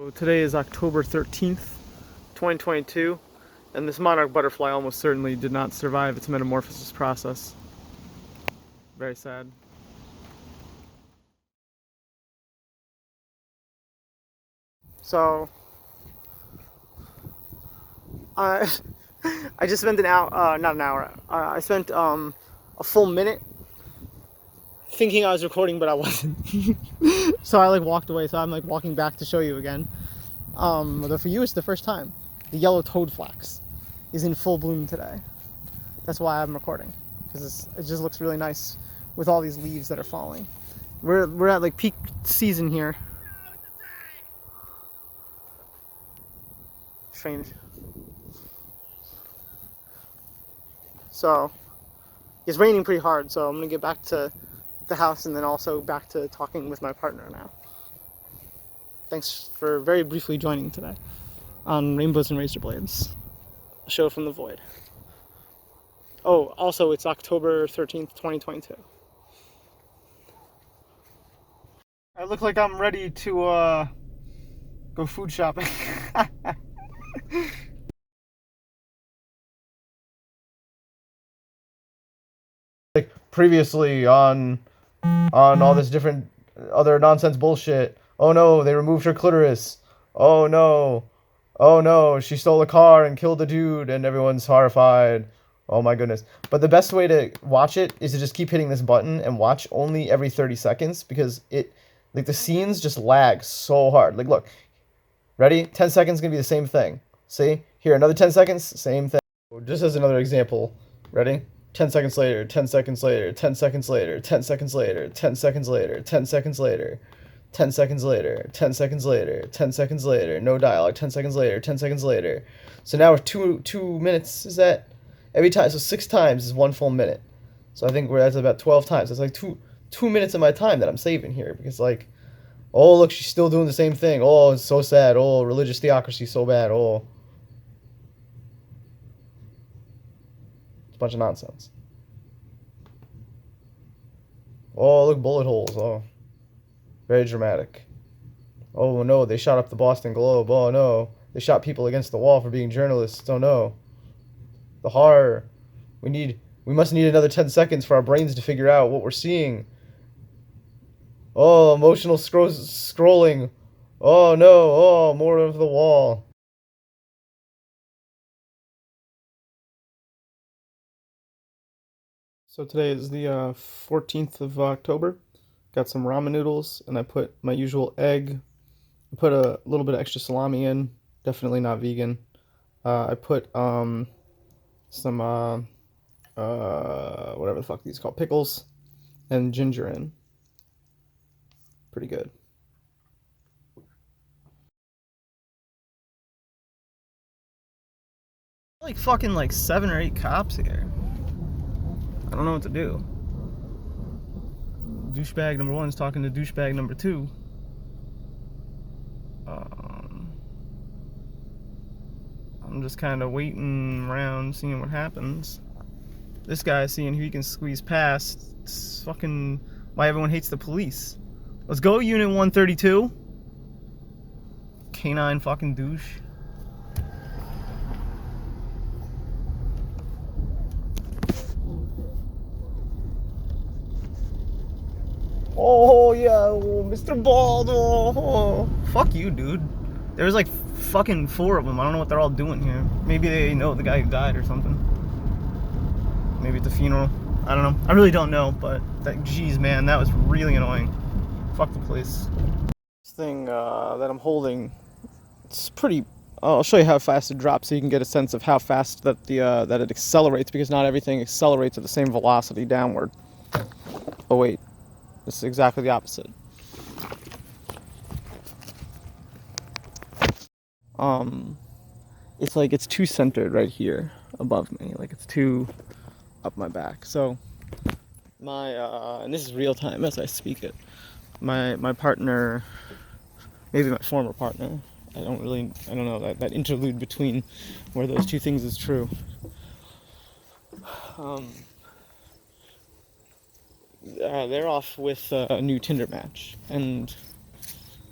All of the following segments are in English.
So today is October 13th, 2022, and this monarch butterfly almost certainly did not survive its metamorphosis process. Very sad. So, I I just spent an hour, not an hour, I spent a full minute thinking I was recording, but I wasn't. So I walked away, so I'm walking back to show you again. Although for you it's the first time. The yellow toadflax is in full bloom today. That's why I'm recording, because it just looks really nice with all these leaves that are falling. We're at peak season here. Strange. So it's raining pretty hard, so I'm gonna get back to the house and then also back to talking with my partner now. Thanks for very briefly joining today on Rainbows and Razor Blades, a show from the void. Oh, also it's October 13th, 2022. I look like I'm ready to go food shopping. Previously on all this different other nonsense bullshit. Oh no, they removed her clitoris. Oh no. Oh no, she stole a car and killed a dude and everyone's horrified. Oh my goodness. But the best way to watch it is to just keep hitting this button and watch only every 30 seconds because the scenes just lag so hard. Look. Ready? 10 seconds gonna be the same thing. See? Here, another 10 seconds, same thing. Just as another example. Ready? 10 seconds later, 10 seconds later, 10 seconds later, 10 seconds later, 10 seconds later, 10 seconds later, 10 seconds later, 10 seconds later, 10 seconds later, no dialogue, 10 seconds later, 10 seconds later. So now with two minutes, is that every time? So 6 times is 1 full minute. So I think we're at about 12 times. It's two minutes of my time that I'm saving here because oh look, she's still doing the same thing. Oh, it's so sad. Oh, religious theocracy so bad. Oh. Bunch of nonsense. Oh, look, bullet holes. Oh, very dramatic. Oh no, they shot up the Boston Globe. Oh no, they shot people against the wall for being journalists. Oh no, the horror. We must need another 10 seconds for our brains to figure out what we're seeing. Oh, emotional scrolling. Oh no, oh, more of the wall. So today is the 14th of October. Got some ramen noodles, and I put my usual egg. I put a little bit of extra salami in. Definitely not vegan. I put some whatever the fuck these called, pickles, and ginger in. Pretty good. Fucking 7 or 8 cops here. I don't know what to do. Douchebag number 1 is talking to douchebag number 2. I'm just kind of waiting around, seeing what happens. This guy seeing who he can squeeze past. It's fucking why everyone hates the police. Let's go, Unit 132. Canine fucking douche. Oh yeah, oh, Mr. Bald. Oh, fuck you, dude. There's fucking 4 of them. I don't know what they're all doing here. Maybe they know the guy who died or something. Maybe it's a funeral. I don't know. I really don't know, but geez, man, that was really annoying. Fuck the police. This thing that I'm holding, it's pretty. I'll show you how fast it drops, so you can get a sense of how fast that that it accelerates, because not everything accelerates at the same velocity downward. Oh wait, this is exactly the opposite. It's too centered right here above me. It's too up my back. So my and this is real time as I speak it. My partner, maybe my former partner, I don't know that interlude between where those two things is true. They're off with a new Tinder match, and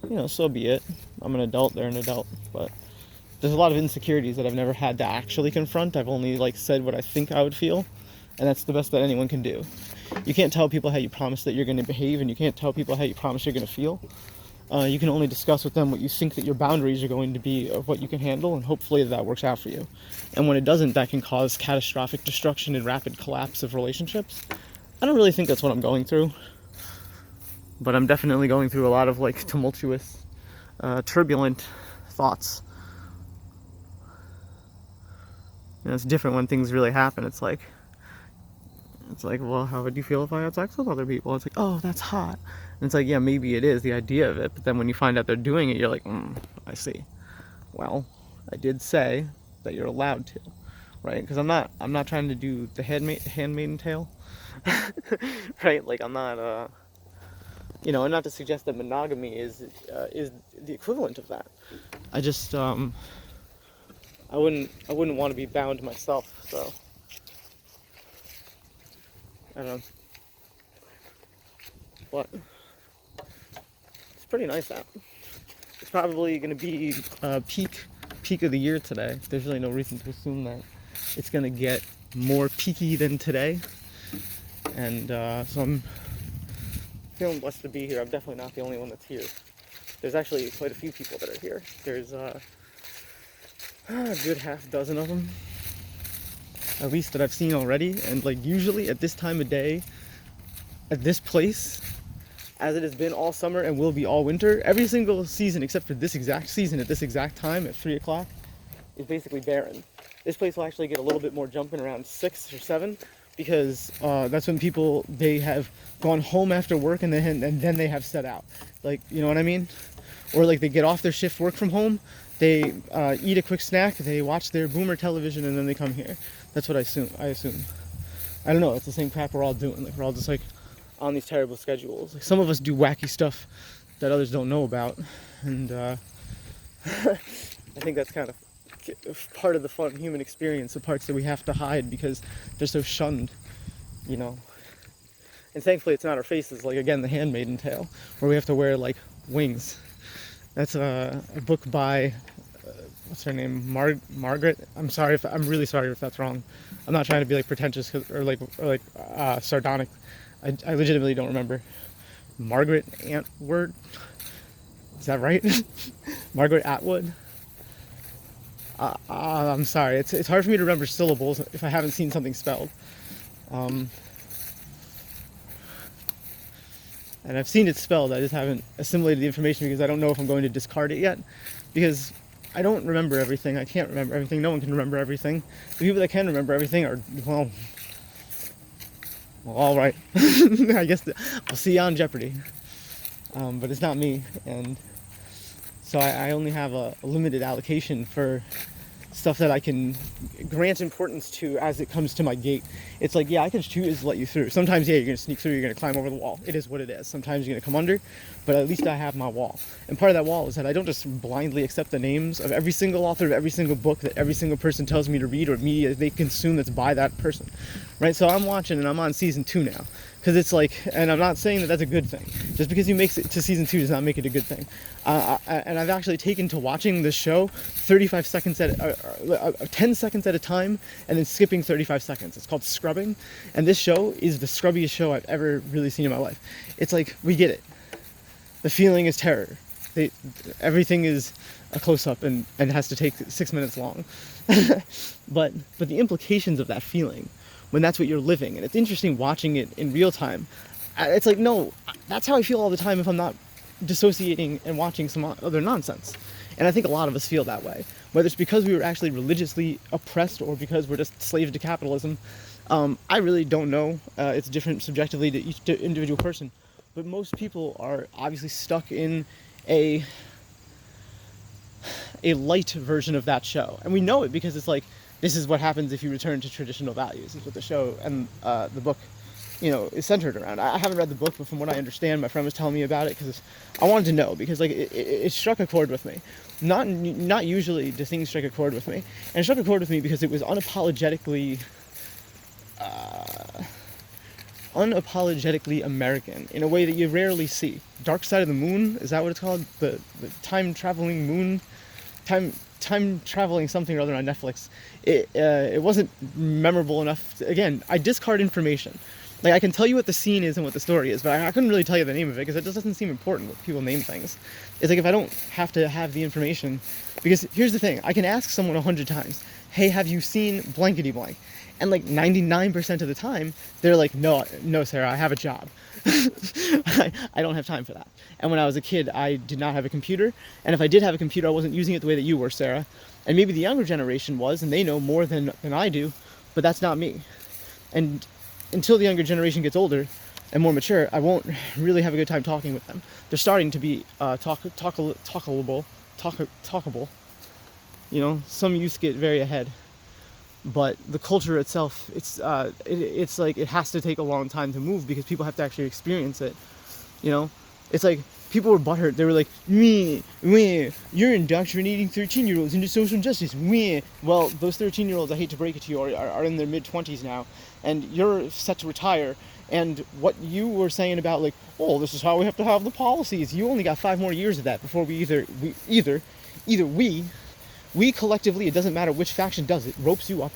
you know, so be it. I'm an adult, they're an adult, but there's a lot of insecurities that I've never had to actually confront. I've only like said what I think I would feel, and that's the best that anyone can do. You can't tell people how you promise that you're going to behave, and you can't tell people how you promise you're going to feel. You can only discuss with them what you think that your boundaries are going to be of what you can handle, and hopefully that works out for you. And when it doesn't, that can cause catastrophic destruction and rapid collapse of relationships. I don't really think that's what I'm going through, but I'm definitely going through a lot of like tumultuous, turbulent thoughts. You know, it's different when things really happen. It's like, well, how would you feel if I had sex with other people? It's like, oh, that's hot. And it's like, yeah, maybe it is the idea of it, but then when you find out they're doing it, you're like, I see. Well, I did say that you're allowed to, right? Because I'm not trying to do the handmaiden tale, right? Like I'm not, you know, and not to suggest that monogamy is the equivalent of that. I just, I wouldn't want to be bound myself, so I don't know. But it's pretty nice out. It's probably going to be peak of the year today. There's really no reason to assume that it's going to get more peaky than today. And so I'm feeling blessed to be here. I'm definitely not the only one that's here. There's actually quite a few people that are here. There's a good half dozen of them, at least that I've seen already. And like usually at this time of day, at this place, as it has been all summer and will be all winter, every single season except for this exact season at this exact time at 3 o'clock is basically barren. This place will actually get a little bit more jumping around 6 or 7 because that's when people, they have gone home after work and then they have set out. Like, you know what I mean? Or like they get off their shift work from home, they eat a quick snack, they watch their boomer television, and then they come here. That's what I assume. I don't know, it's the same crap we're all doing. Like we're all just like on these terrible schedules. Like some of us do wacky stuff that others don't know about, and I think that's kind of part of the fun human experience, the parts that we have to hide because they're so shunned, you know. And thankfully it's not our faces, like again the Handmaiden Tale, where we have to wear like wings. That's a book by what's her name, Margaret. I'm really sorry if that's wrong. I'm not trying to be like pretentious or sardonic. I legitimately don't remember. Margaret Atwood? Is that right? Margaret Atwood? I'm sorry. It's hard for me to remember syllables if I haven't seen something spelled. And I've seen it spelled. I just haven't assimilated the information because I don't know if I'm going to discard it yet. Because I don't remember everything. I can't remember everything. No one can remember everything. The people that can remember everything are, well, all right. I guess I'll see you on Jeopardy. But it's not me, and so I only have a limited allocation for stuff that I can grant importance to as it comes to my gate. It's like, yeah, I can choose to let you through. Sometimes, yeah, you're going to sneak through, you're going to climb over the wall. It is what it is. Sometimes you're going to come under, but at least I have my wall. And part of that wall is that I don't just blindly accept the names of every single author of every single book that every single person tells me to read or media they consume that's by that person, right? So I'm watching and I'm on season 2 now. Because it's like, and I'm not saying that that's a good thing. Just because you make it to season 2 does not make it a good thing. And I've actually taken to watching this show 35 seconds 10 seconds at a time, and then skipping 35 seconds. It's called scrubbing, and this show is the scrubbiest show I've ever really seen in my life. It's like, we get it. The feeling is terror. Everything is a close-up and has to take 6 minutes long. but the implications of that feeling, when that's what you're living, and it's interesting watching it in real time. It's like, no, that's how I feel all the time if I'm not dissociating and watching some other nonsense. And I think a lot of us feel that way, whether it's because we were actually religiously oppressed or because we're just slaves to capitalism. I really don't know. It's different subjectively to each individual person, but most people are obviously stuck in a light version of that show, and we know it because it's like, this is what happens if you return to traditional values, is what the show and the book, you know, is centered around. I haven't read the book, but from what I understand, my friend was telling me about it because I wanted to know, because like it struck a chord with me. Not usually do things strike a chord with me, and it struck a chord with me because it was unapologetically unapologetically American in a way that you rarely see. Dark Side of the Moon, is that what it's called? The time traveling moon, time traveling something or other on Netflix. It wasn't memorable enough. Again, I discard information. Like, I can tell you what the scene is and what the story is, but I couldn't really tell you the name of it because it just doesn't seem important what people name things. It's like if I don't have to have the information, because here's the thing, I can ask someone 100 times, hey, have you seen blankety blank? And like 99% of the time, they're like, no, Sarah, I have a job. I don't have time for that. And when I was a kid, I did not have a computer. And if I did have a computer, I wasn't using it the way that you were, Sarah. And maybe the younger generation was, and they know more than I do, but that's not me. And until the younger generation gets older and more mature, I won't really have a good time talking with them. They're starting to be talkable. You know, some youth get very ahead. But the culture itself, it's like it has to take a long time to move because people have to actually experience it. You know, it's like people were butthurt. They were like, meh, you're indoctrinating 13-year-olds into social justice. Meh. Well, those 13-year-olds, I hate to break it to you, are in their mid-20s now, and you're set to retire. And what you were saying about like, oh, this is how we have to have the policies. You only got 5 more years of that before we collectively, it doesn't matter which faction does it, ropes you up,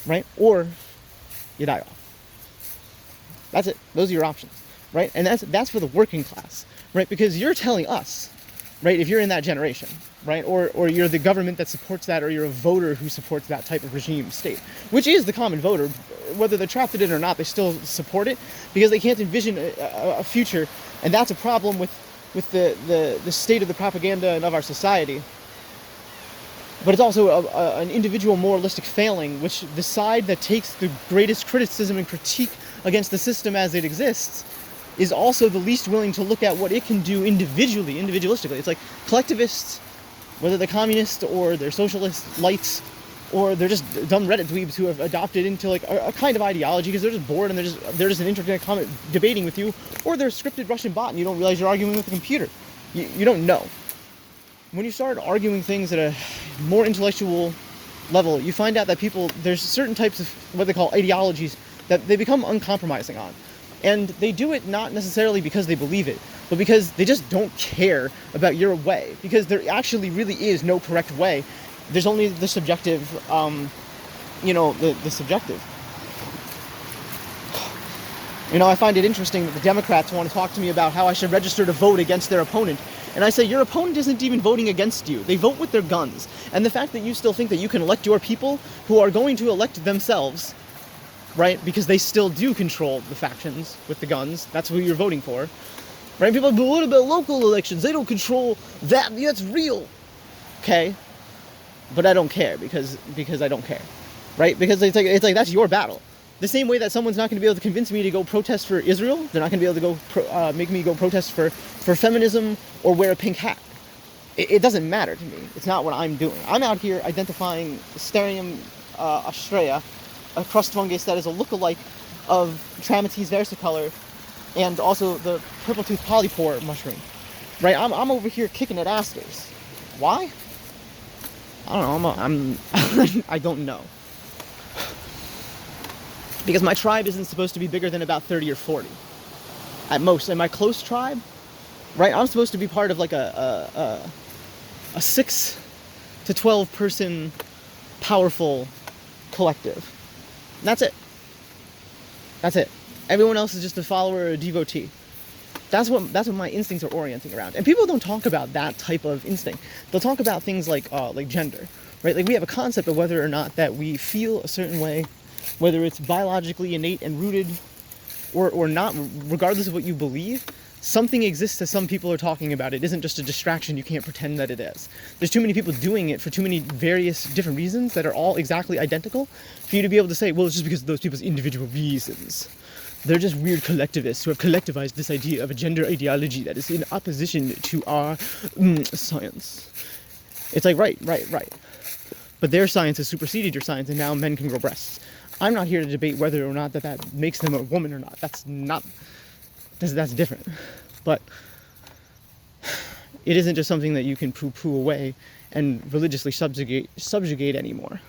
right? Or you die off. That's it. Those are your options, right? And that's for the working class, right? Because you're telling us, right, if you're in that generation, right, or you're the government that supports that, or you're a voter who supports that type of regime state, which is the common voter, whether they're trapped in it or not, they still support it because they can't envision a future, and that's a problem with the state of the propaganda and of our society. But it's also an individual moralistic failing, which the side that takes the greatest criticism and critique against the system as it exists is also the least willing to look at what it can do individualistically. It's like collectivists, whether they're communists or they're socialist lights, or they're just dumb Reddit dweebs who have adopted into like a kind of ideology because they're just bored and they're just an internet comment debating with you, or they're a scripted Russian bot and you don't realize you're arguing with a computer. You don't know. When you start arguing things at a more intellectual level, you find out that there's certain types of what they call ideologies that they become uncompromising on. And they do it not necessarily because they believe it, but because they just don't care about your way. Because there actually really is no correct way. There's only the subjective, the subjective. You know, I find it interesting that the Democrats want to talk to me about how I should register to vote against their opponent. And I say, your opponent isn't even voting against you. They vote with their guns. And the fact that you still think that you can elect your people who are going to elect themselves, right? Because they still do control the factions with the guns. That's who you're voting for. Right? People are like, but what about local elections? They don't control that. That's real. Okay. But I don't care because I don't care. Right? Because it's like that's your battle. The same way that someone's not going to be able to convince me to go protest for Israel, they're not going to be able to go make me go protest for feminism or wear a pink hat. It doesn't matter to me. It's not what I'm doing. I'm out here identifying Sterium austraea, a crust fungus that is a lookalike of Trametes versicolor and also the purple-toothed polypore mushroom. Right? I'm over here kicking at asters. Why? I don't know. I don't know. Because my tribe isn't supposed to be bigger than about 30 or 40 at most. And my close tribe, right, I'm supposed to be part of like a 6 to 12 person powerful collective. And that's it. That's it. Everyone else is just a follower or a devotee. That's what my instincts are orienting around. And people don't talk about that type of instinct. They'll talk about things like gender, right? Like we have a concept of whether or not that we feel a certain way, whether it's biologically innate and rooted or not, regardless of what you believe, something exists that some people are talking about. It isn't just a distraction. You can't pretend that it is. There's too many people doing it for too many various different reasons that are all exactly identical for you to be able to say, well, it's just because of those people's individual reasons. They're just weird collectivists who have collectivized this idea of a gender ideology that is in opposition to our science. It's like, right. But their science has superseded your science, and now men can grow breasts. I'm not here to debate whether or not that makes them a woman or not. That's different. But it isn't just something that you can poo-poo away and religiously subjugate anymore.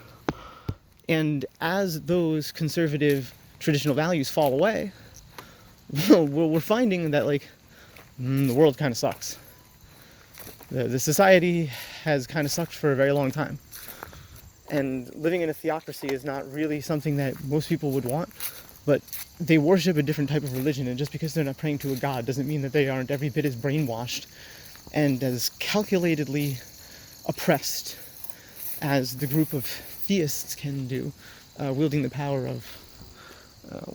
And as those conservative traditional values fall away, we're finding that like the world kind of sucks. The society has kind of sucked for a very long time. And living in a theocracy is not really something that most people would want, but they worship a different type of religion, and just because they're not praying to a god doesn't mean that they aren't every bit as brainwashed and as calculatedly oppressed as the group of theists can do, wielding the power of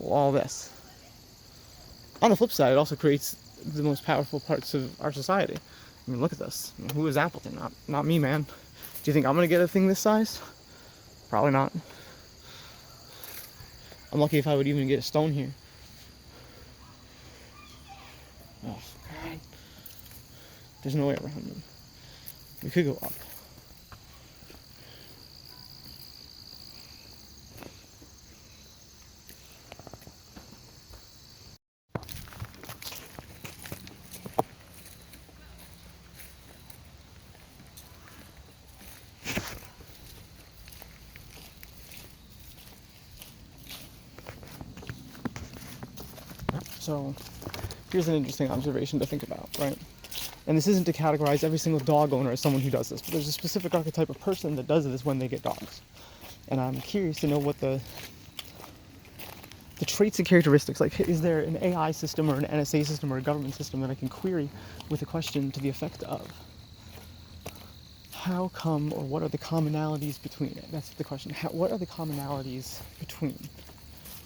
all this. On the flip side, it also creates the most powerful parts of our society. I mean, look at this. Who is Appleton? Not me, man. Do you think I'm gonna get a thing this size? Probably not. I'm lucky if I would even get a stone here. Oh, God. There's no way around them. We could go up. So, here's an interesting observation to think about, right? And this isn't to categorize every single dog owner as someone who does this, but there's a specific archetype of person that does this when they get dogs. And I'm curious to know what the traits and characteristics, like, is there an AI system or an NSA system or a government system that I can query with a question to the effect of, how come, or what are the commonalities between it? That's the question. What are the commonalities between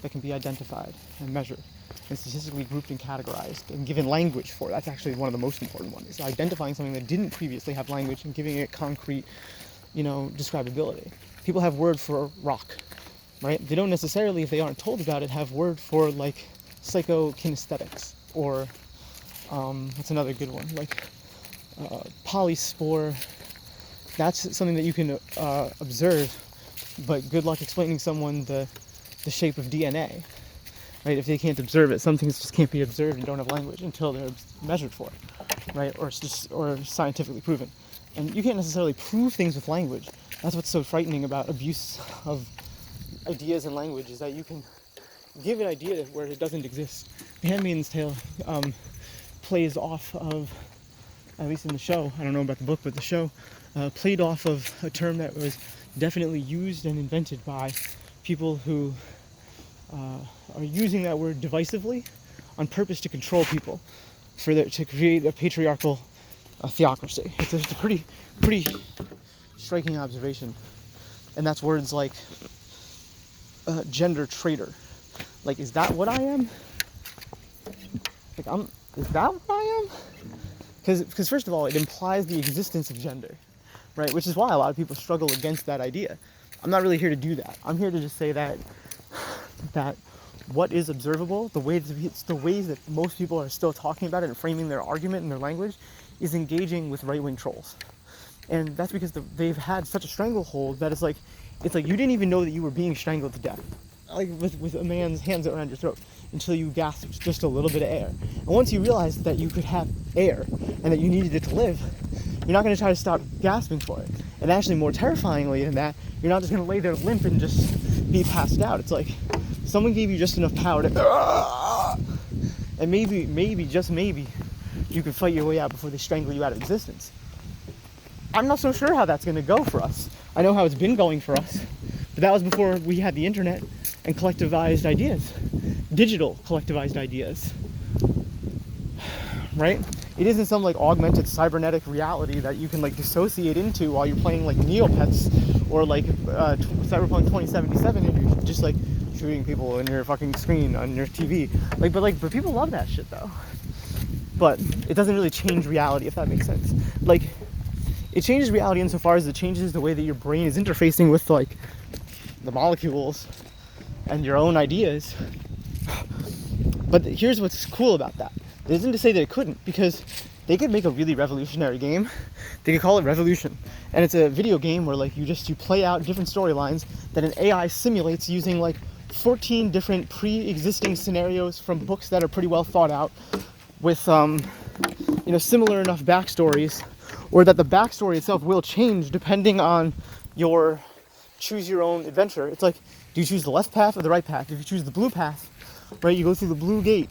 that can be identified and measured and statistically grouped and categorized and given language for? That's actually one of the most important ones, is identifying something that didn't previously have language and giving it concrete, describability. People have word for rock, right? They don't necessarily, if they aren't told about it, have word for like psychokinesthetics, or what's another good one, like polyspore. That's something that you can observe, but good luck explaining someone the shape of DNA, right? If they can't observe it, some things just can't be observed and don't have language until they're measured for, right? Or scientifically proven. And you can't necessarily prove things with language. That's what's so frightening about abuse of ideas and language, is that you can give an idea where it doesn't exist. The Handmaid's Tale plays off of, at least in the show, I don't know about the book, but the show played off of a term that was definitely used and invented by people who are using that word divisively on purpose to control people, to create a patriarchal theocracy. It's a pretty striking observation, and that's words like gender traitor. Like, is that what I am? Is that what I am? Because first of all, it implies the existence of gender, right? Which is why a lot of people struggle against that idea. I'm not really here to do that. I'm here to just say that what is observable, the ways that most people are still talking about it and framing their argument and their language, is engaging with right-wing trolls. And that's because they've had such a stranglehold that it's like you didn't even know that you were being strangled to death, like with a man's hands around your throat, until you gasped just a little bit of air. And once you realized that you could have air and that you needed it to live, you're not going to try to stop gasping for it. And actually, more terrifyingly than that, you're not just going to lay there limp and just be passed out. It's like someone gave you just enough power to, and maybe, just maybe, you can fight your way out before they strangle you out of existence. I'm not so sure how that's going to go for us. I know how it's been going for us, but that was before we had the internet and collectivized ideas, digital collectivized ideas, right? It isn't some like augmented cybernetic reality that you can like dissociate into while you're playing like Neopets or like Cyberpunk 2077 and you're just like shooting people in your fucking screen on your TV. But people love that shit though. But it doesn't really change reality, if that makes sense. Like, it changes reality insofar as it changes the way that your brain is interfacing with like the molecules and your own ideas. But here's what's cool about that. It isn't to say that it couldn't, because they could make a really revolutionary game. They could call it Revolution. And it's a video game where like you play out different storylines that an AI simulates using like 14 different pre-existing scenarios from books that are pretty well thought out with similar enough backstories, or that the backstory itself will change depending on your choose your own adventure. It's like Do you choose the left path or the right path? If you choose the blue path, right, you go through the blue gate,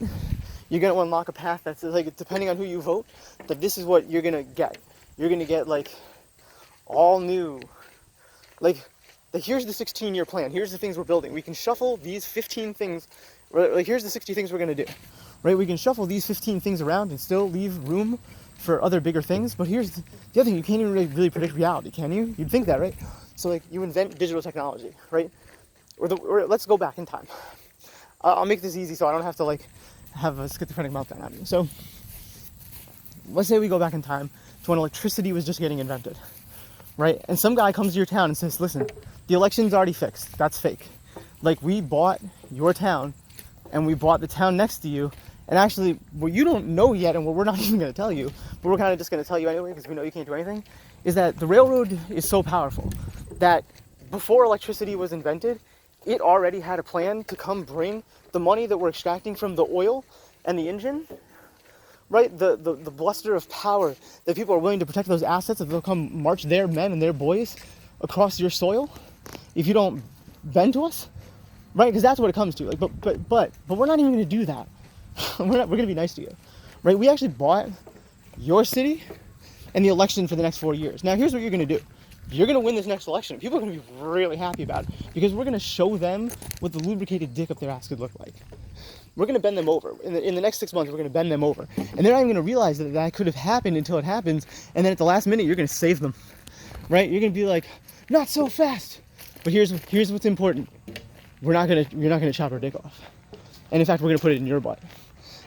you're gonna unlock a path that's like, depending on who you vote, that this is what you're gonna get. You're gonna get like all new, like here's the 16-year plan. Here's the things we're building. We can shuffle these 15 things. Like here's the 60 things we're gonna do, right? We can shuffle these 15 things around and still leave room for other bigger things. But here's the other thing: you can't even really predict reality, can you? You'd think that, right? So like you invent digital technology, right? Or let's go back in time. I'll make this easy so I don't have to like have a schizophrenic meltdown at me. So let's say we go back in time to when electricity was just getting invented, right? And some guy comes to your town and says, listen, the election's already fixed. That's fake. Like, we bought your town and we bought the town next to you. And actually, what you don't know yet, and what we're not even going to tell you, but we're kind of just going to tell you anyway because we know you can't do anything, is that the railroad is so powerful that before electricity was invented, it already had a plan to come bring the money that we're extracting from the oil and the engine, right? The bluster of power that people are willing to protect those assets, that they'll come march their men and their boys across your soil if you don't bend to us, right? Because that's what it comes to. Like, but we're not even going to do that. We're going to be nice to you, right? We actually bought your city and the election for the next 4 years. Now, here's what you're going to do. You're going to win this next election. People are going to be really happy about it because we're going to show them what the lubricated dick up their ass could look like. We're going to bend them over. In the next 6 months, we're going to bend them over. And they're not even going to realize that could have happened until it happens. And then at the last minute, you're going to save them, right? You're going to be like, not so fast. But here's what's important. You're not going to chop our dick off. And in fact, we're going to put it in your butt.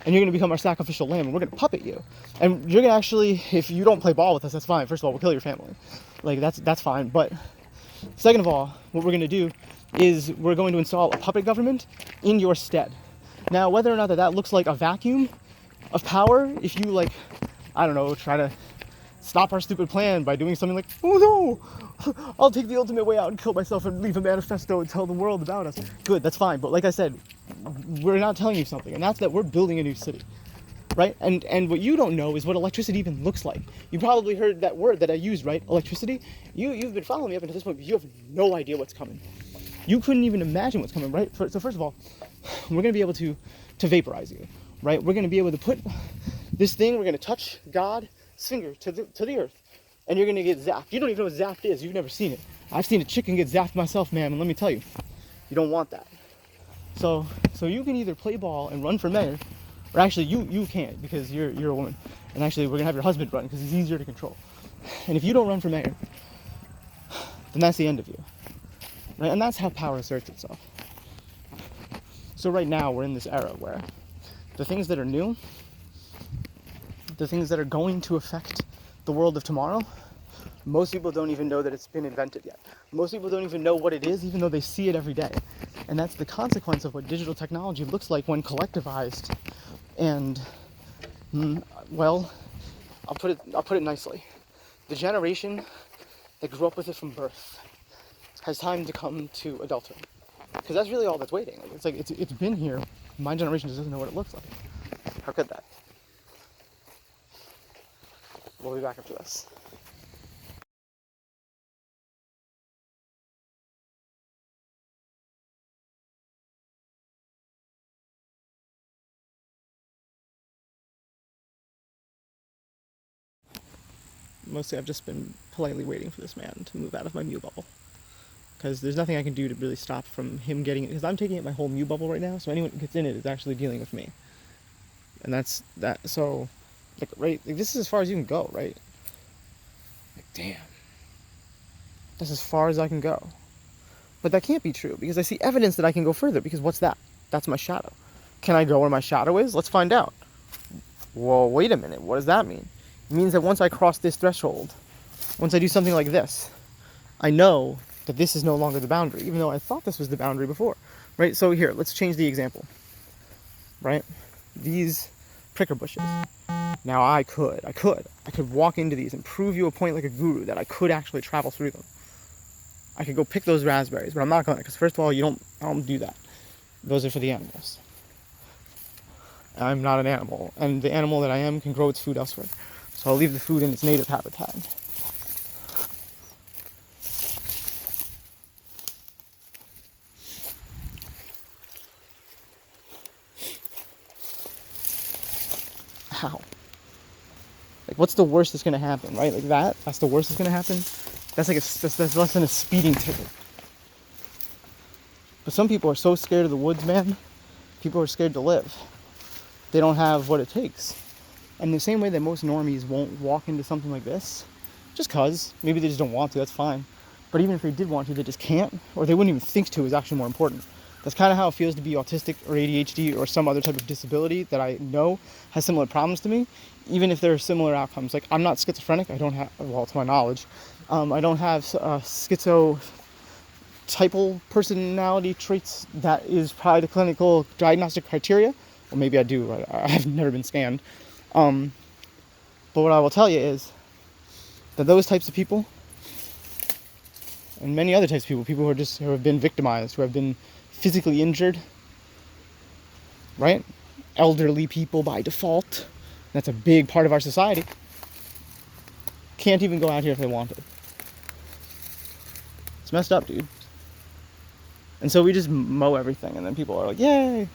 And you're going to become our sacrificial lamb, and we're going to puppet you. And you're going to actually, if you don't play ball with us, that's fine. First of all, we'll kill your family. Like, that's fine. But second of all, what we're going to do is we're going to install a puppet government in your stead. Now, whether or not that looks like a vacuum of power, if you, like, I don't know, try to stop our stupid plan by doing something like, oh no, I'll take the ultimate way out and kill myself and leave a manifesto and tell the world about us. Good, that's fine. But like I said, we're not telling you something, and that's that we're building a new city, right? And what you don't know is what electricity even looks like. You probably heard that word that I used, right? Electricity. You've been following me up until this point, but you have no idea what's coming. You couldn't even imagine what's coming, right? So first of all, we're going to be able to vaporize you, right? We're going to be able to put this thing, we're going to touch God's finger to the earth, and you're going to get zapped. You don't even know what zapped is. You've never seen it. I've seen a chicken get zapped myself, man, and let me tell you, you don't want that. So you can either play ball and run for mayor, or actually you can't because you're a woman. And actually, we're going to have your husband run because he's easier to control. And if you don't run for mayor, then that's the end of you. Right? And that's how power asserts itself. So right now, we're in this era where the things that are new, the things that are going to affect the world of tomorrow, most people don't even know that it's been invented yet. Most people don't even know what it is, even though they see it every day. And that's the consequence of what digital technology looks like when collectivized. And, well, I'll put it nicely. The generation that grew up with it from birth has time to come to adulthood. Because that's really all that's waiting. It's been here. My generation just doesn't know what it looks like. How could that? We'll be back after this. Mostly I've just been politely waiting for this man to move out of my Mew bubble. Because there's nothing I can do to really stop from him getting it. Because I'm taking it my whole Mew bubble right now, so anyone who gets in it is actually dealing with me. And that's that. So, like, right, like, this is as far as you can go, right? Like, damn. That's as far as I can go. But that can't be true, because I see evidence that I can go further, because what's that? That's my shadow. Can I go where my shadow is? Let's find out. Well, wait a minute. What does that mean? It means that once I cross this threshold, once I do something like this, I know that this is no longer the boundary, even though I thought this was the boundary before, right? So here, let's change the example, right? These pricker bushes. Now I could walk into these and prove you a point like a guru that I could actually travel through them. I could go pick those raspberries, but I'm not gonna, because first of all, I don't do that. Those are for the animals. I'm not an animal, and the animal that I am can grow its food elsewhere. So I'll leave the food in its native habitat. How? Like, what's the worst that's gonna happen, right? Like that's the worst that's gonna happen. That's like that's less than a speeding ticket. But some people are so scared of the woods, man. People are scared to live. They don't have what it takes. And the same way that most normies won't walk into something like this, just cause, maybe they just don't want to, that's fine. But even if they did want to, they just can't, or they wouldn't even think to is actually more important. That's kind of how it feels to be autistic or ADHD or some other type of disability that I know has similar problems to me, even if there are similar outcomes. Like, I'm not schizophrenic, I don't have, well, to my knowledge, I don't have schizotypal personality traits that is probably the clinical diagnostic criteria. Or maybe I do, I've never been scanned. But what I will tell you is that those types of people, and many other types of people who have been victimized, who have been physically injured, right? Elderly people by default, that's a big part of our society, can't even go out here if they wanted. It's messed up, dude. And so we just mow everything, and then people are like, yay!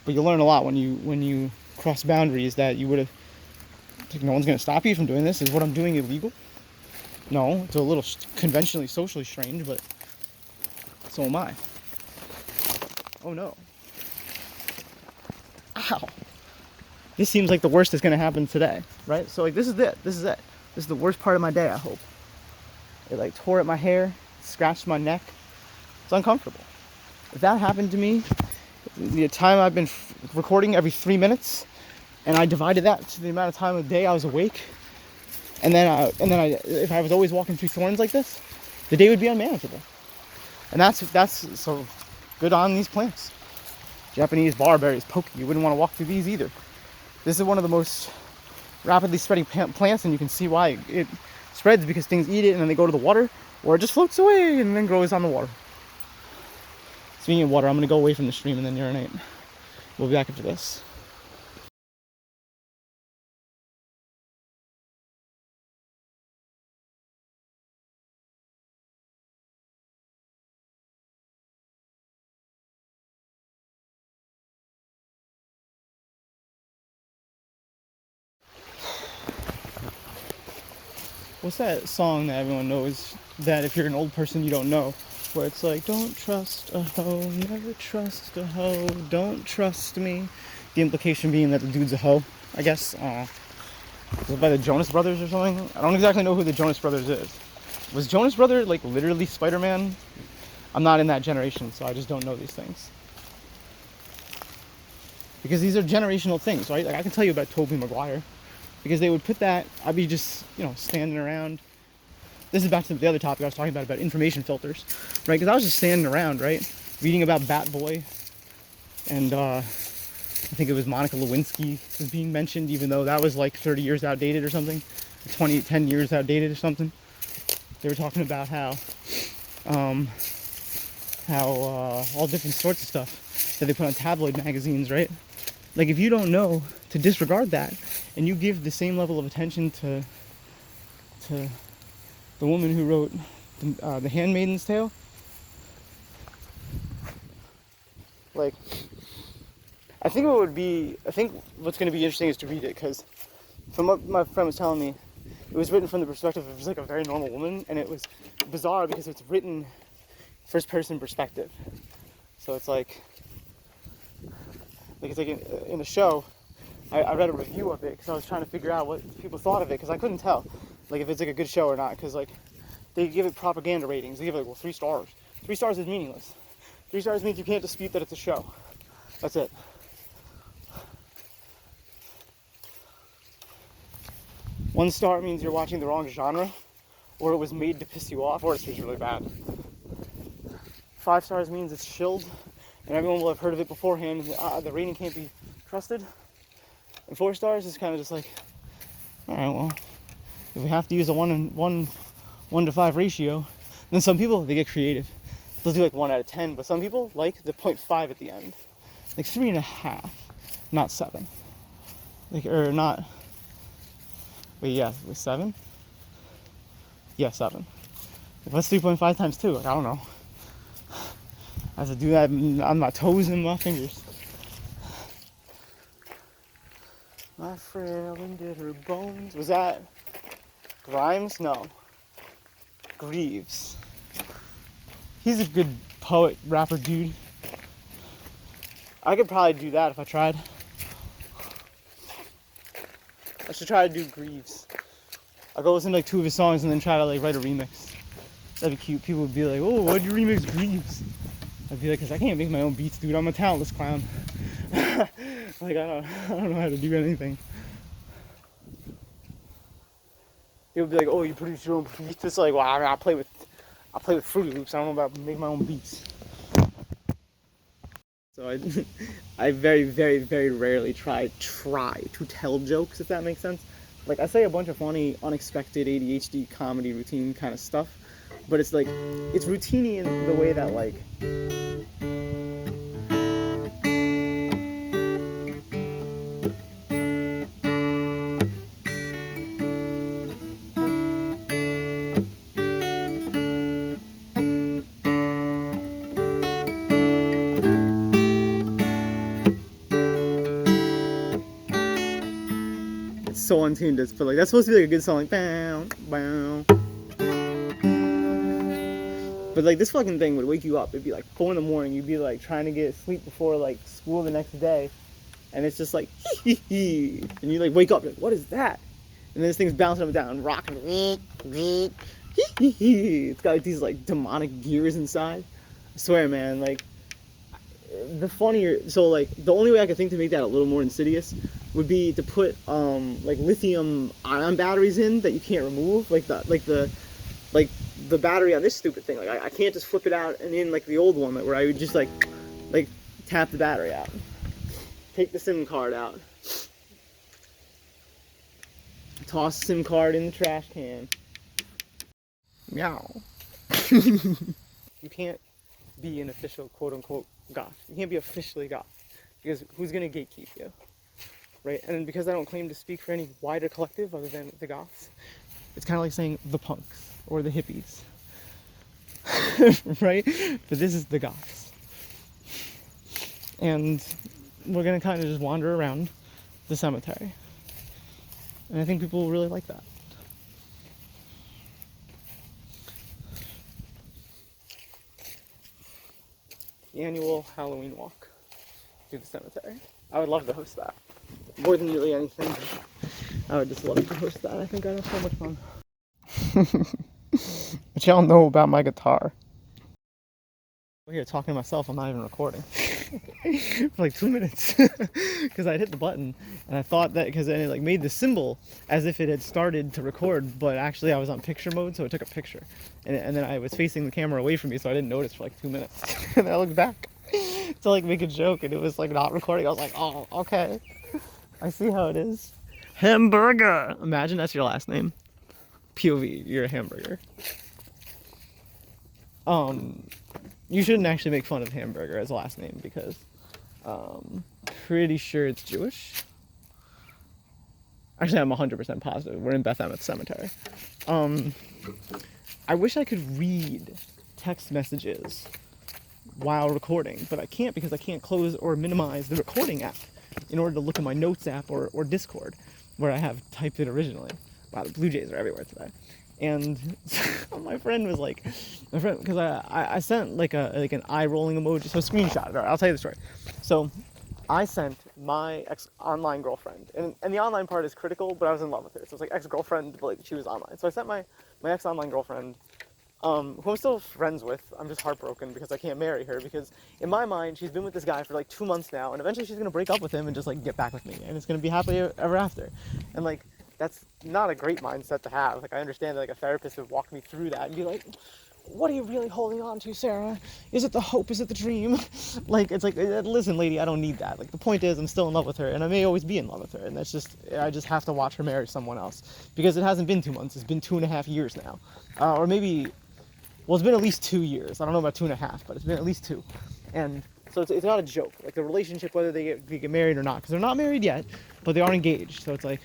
But you learn a lot when you cross boundaries that you would have. Like, no one's gonna stop you from doing this. Is what I'm doing illegal? No, it's a little conventionally, socially strange, but so am I. Oh no! Ow! This seems like the worst that's gonna happen today, right? So like, this is it. This is the worst part of my day. I hope. It like tore at my hair, scratched my neck. It's uncomfortable. If that happened to me, the time I've been recording every 3 minutes, and I divided that to the amount of time of the day I was awake, and then if I was always walking through thorns like this, the day would be unmanageable. And that's so good on these plants. Japanese barberries, poke. You wouldn't want to walk through these either. This is one of the most rapidly spreading plants, and you can see why it spreads, because things eat it and then they go to the water, or it just floats away and then grows on the water. Speaking of water, I'm gonna go away from the stream and then urinate. We'll be back after this. What's that song that everyone knows that if you're an old person you don't know? Where it's like, don't trust a hoe, never trust a hoe, don't trust me. The implication being that the dude's a hoe, I guess. Was it by the Jonas Brothers or something? I don't exactly know who the Jonas Brothers is. Was Jonas Brother like literally Spider-Man? I'm not in that generation, so I just don't know these things. Because these are generational things, right? Like, I can tell you about Tobey Maguire. Because they would put that, I'd be just, standing around. This is back to the other topic I was talking about information filters, right? Because I was just standing around, right? Reading about Batboy. And I think it was Monica Lewinsky was being mentioned, even though that was like 30 years outdated or something. 10 years outdated or something. They were talking about how all different sorts of stuff that they put on tabloid magazines, right? Like, if you don't know to disregard that, and you give the same level of attention to the woman who wrote the Handmaid's Tale, like, I think what's going to be interesting is to read it, because from what my friend was telling me, it was written from the perspective of just like a very normal woman, and it was bizarre because it's written first person perspective. So it's like it's like in the show, I read a review of it because I was trying to figure out what people thought of it, because I couldn't tell, like, if it's like a good show or not, because like they give it propaganda ratings. They give it 3 stars. 3 stars is meaningless. 3 stars means you can't dispute that it's a show. That's it. One star means you're watching the wrong genre, or it was made to piss you off, or it's just really bad. 5 stars means it's chilled, and everyone will have heard of it beforehand, and the rating can't be trusted. And 4 stars is kind of just like, alright, well, if we have to use a 1 to 5 ratio, then some people, they get creative. They'll do like 1 out of 10, but some people like the 0.5 at the end. Like 3.5, not 7. Like, or not, wait, yeah, 7? Yeah, 7. What's 3.5 times 2? Like, I don't know. I have to do that on my toes and my fingers. My frail and bitter bones. Was that Grimes? No. Greaves. He's a good poet, rapper dude. I could probably do that if I tried. I should try to do Greaves. I'll go listen to like 2 of his songs and then try to like write a remix. That'd be cute. People would be like, oh, why'd you remix Greaves? I'd be like, because I can't make my own beats, dude. I'm a talentless clown. Like, I don't know how to do anything. They would be like, oh, you produce your own beats? It's like, well, I play with Fruity Loops. I don't know about making my own beats. So I very, very, very rarely try to tell jokes, if that makes sense. Like, I say a bunch of funny, unexpected ADHD comedy routine kind of stuff, but it's like, it's routine in the way that, like, so untuned, but like that's supposed to be like a good song, like bow, bow. But like this fucking thing would wake you up. It'd be like 4 in the morning. You'd be like trying to get sleep before like school the next day, and it's just like hee hee, and you like wake up like, what is that? And then this thing's bouncing up and down, rocking. It's got like these like demonic gears inside. I swear, man, like the funnier. So like the only way I could think to make that a little more insidious would be to put like lithium ion batteries in that you can't remove, like the battery on this stupid thing. Like I can't just flip it out and in like the old one where I would just like tap the battery out, take the SIM card out, toss the SIM card in the trash can. Meow. You can't be an official quote unquote goth. You can't be officially goth because who's gonna gatekeep you? Right? And because I don't claim to speak for any wider collective other than the goths, it's kind of like saying the punks or the hippies, right? But this is the goths. And we're gonna kind of just wander around the cemetery. And I think people will really like that. The annual Halloween walk through the cemetery. I would love to host that. More than really anything, I would just love to host that. I think I'd have so much fun. But y'all know about my guitar. I'm here talking to myself, I'm not even recording. For like 2 minutes. Because I hit the button, and I thought that, because it like made the symbol as if it had started to record, but actually I was on picture mode, so it took a picture. And then I was facing the camera away from me, so I didn't notice for like 2 minutes. And I looked back to like make a joke, and it was like not recording. I was like, oh, okay. I see how it is. Hamburger! Imagine that's your last name. POV, you're a hamburger. You shouldn't actually make fun of Hamburger as a last name because pretty sure it's Jewish. Actually, I'm 100% positive. We're in Beth Emmet Cemetery. I wish I could read text messages while recording, but I can't because I can't close or minimize the recording app in order to look at my notes app or Discord, where I have typed it originally. Wow, the Blue Jays are everywhere today. And my friend was like, because I sent like an eye rolling emoji, so screenshot it. All right, I'll tell you the story. So I sent my ex-online girlfriend, and the online part is critical, but I was in love with her. So it's like ex-girlfriend, but like she was online. So I sent my ex-online girlfriend, who I'm still friends with. I'm just heartbroken because I can't marry her, because in my mind, she's been with this guy for like 2 months now, and eventually she's gonna break up with him and just like get back with me, and it's gonna be happily ever after. And like, that's not a great mindset to have. Like, I understand that like a therapist would walk me through that and be like, what are you really holding on to, Sarah? Is it the hope? Is it the dream? Like, it's like, listen, lady, I don't need that. Like, the point is, I'm still in love with her, and I may always be in love with her, and that's just, I just have to watch her marry someone else. Because it hasn't been 2 months, it's been 2.5 years now. Or maybe, well, it's been at least 2 years. I don't know about 2.5, but it's been at least 2. And so it's not a joke. Like, the relationship, whether they get married or not, because they're not married yet, but they are engaged. So it's like,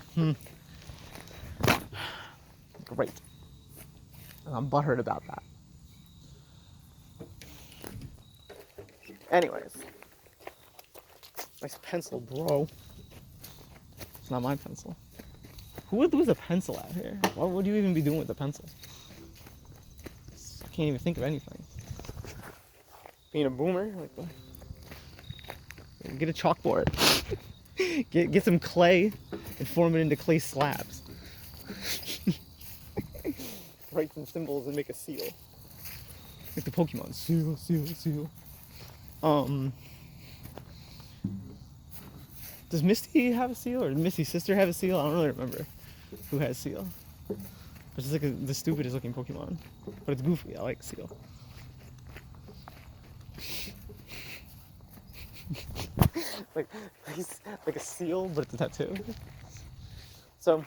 great. And I'm butthurt about that. Anyways. Nice pencil, bro. not my pencil. Who would lose a pencil out here? What would you even be doing with a pencil? I can't even think of anything. Being a boomer? Like what? Get a chalkboard. Get some clay and form it into clay slabs. Write some symbols and make a seal. Like the Pokemon. Seal, seal, seal. Does Misty have a seal, or does Misty's sister have a seal? I don't really remember who has seal. It's just like the stupidest looking Pokemon. But it's goofy. I like seal. like a seal, but it's a tattoo. So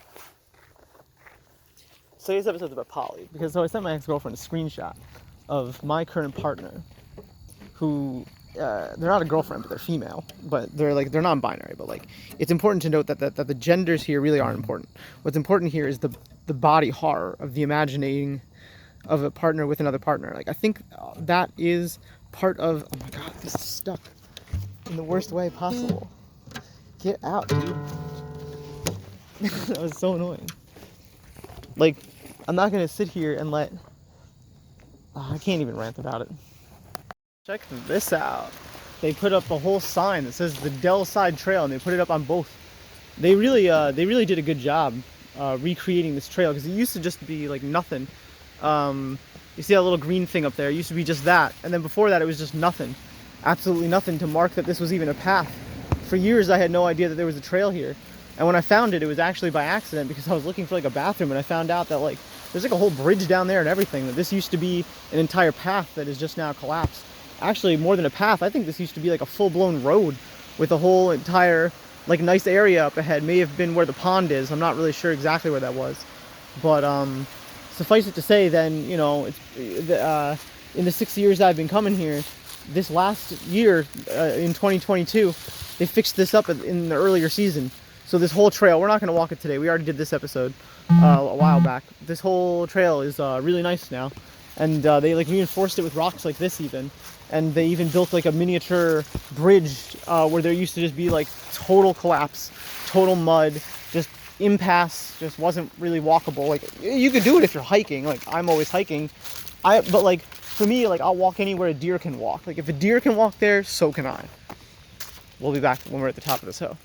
today's episode's about Polly, because I sent my ex-girlfriend a screenshot of my current partner, who they're not a girlfriend, but they're female, but they're non-binary. But like, it's important to note that the genders here really aren't important. What's important here is the body horror of the imagining of a partner with another partner. Like, I think that is part of. Oh my god, this is stuck in the worst way possible. Get out, dude. That was so annoying. Like, I'm not gonna sit here and let. I can't even rant about it. Check this out. They put up a whole sign that says the Dell Side Trail, and they put it up on both. They really did a good job recreating this trail, because it used to just be like nothing. You see that little green thing up there? It used to be just that, and then before that it was just nothing, absolutely nothing to mark that this was even a path. For years I had no idea that there was a trail here, and when I found it, it was actually by accident, because I was looking for like a bathroom, and I found out that like there's like a whole bridge down there and everything. That this used to be an entire path that is just now collapsed. Actually, more than a path, I think this used to be like a full-blown road with a whole entire like nice area up ahead. May have been where the pond is. I'm not really sure exactly where that was, but suffice it to say, then, you know, it's in the 6 years I've been coming here, this last year in 2022, they fixed this up in the earlier season. So this whole trail, we're not going to walk it today. We already did this episode a while back. This whole trail is really nice now, and they like reinforced it with rocks like this even. And they even built like a miniature bridge where there used to just be like total collapse, total mud, just impasse, just wasn't really walkable. Like, you could do it if you're hiking. Like, I'm always hiking. But like, for me, like, I'll walk anywhere a deer can walk. Like, if a deer can walk there, so can I. We'll be back when we're at the top of this hill.